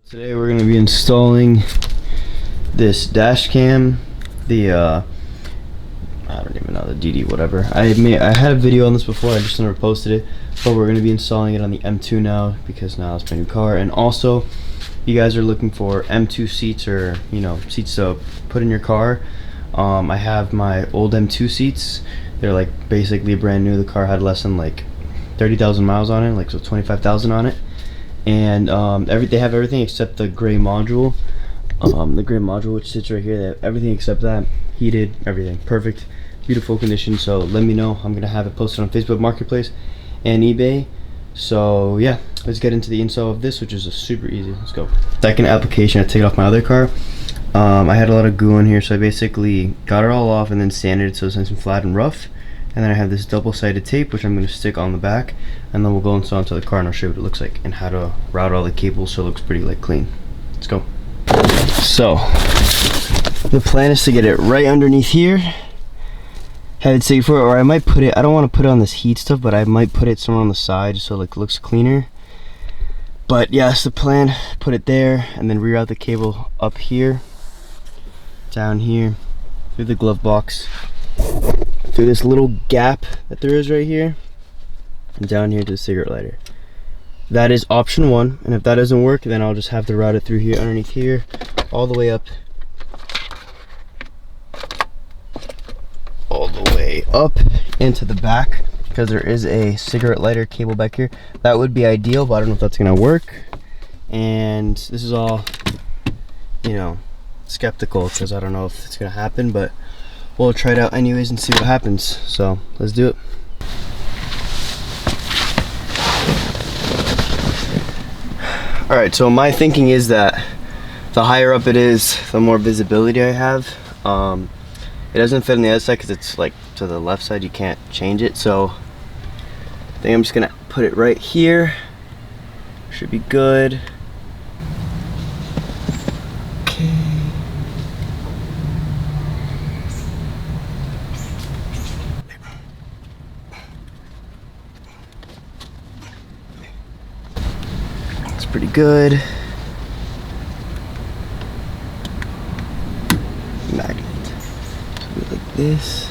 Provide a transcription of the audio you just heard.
Today we're going to be installing this dash cam, the I don't even know, the DD whatever. I had a video on this before, I just never posted it, but we're going to be installing it on the M2 now because now it's my new car. And also, you guys are looking for M2 seats, or seats to put in your car. I have my old M2 seats. They're like basically brand new. The car had less than like 30,000 miles on it, like so 25,000 on it. And they have everything except the gray module. The gray module, which sits right here, they have everything except that. Heated, everything, perfect, beautiful condition. So let me know. I'm gonna have it posted on Facebook Marketplace and eBay. So yeah, let's get into the install of this, which is super easy. Let's go. Second application, I take it off my other car. I had a lot of goo in here, so I basically got it all off and then sanded it so it's nice and flat and rough. And then I have this double-sided tape, which I'm going to stick on the back, and then we'll go install into the car and I'll show you what it looks like and how to route all the cables so it looks pretty clean. Let's go. So the plan is to get it right underneath here, have it safe for it, or I might put it, I don't want to put it on this heat stuff, but I might put it somewhere on the side so it looks cleaner. But yeah, that's the plan. Put it there and then reroute the cable up here, down here, through the glove box, through this little gap that there is right here, and down here to the cigarette lighter. That is option one, and if that doesn't work, then I'll just have to route it through here, underneath here, all the way up, into the back, because there is a cigarette lighter cable back here. That would be ideal, but I don't know if that's gonna work. And this is all, skeptical, because I don't know if it's gonna happen, but we'll try it out anyways and see what happens. So let's do it. Alright, so my thinking is that the higher up it is, the more visibility I have. It doesn't fit on the other side because it's like to the left side, you can't change it. So I think I'm just gonna put it right here. Should be good. Okay. Pretty good. Magnet. So like this.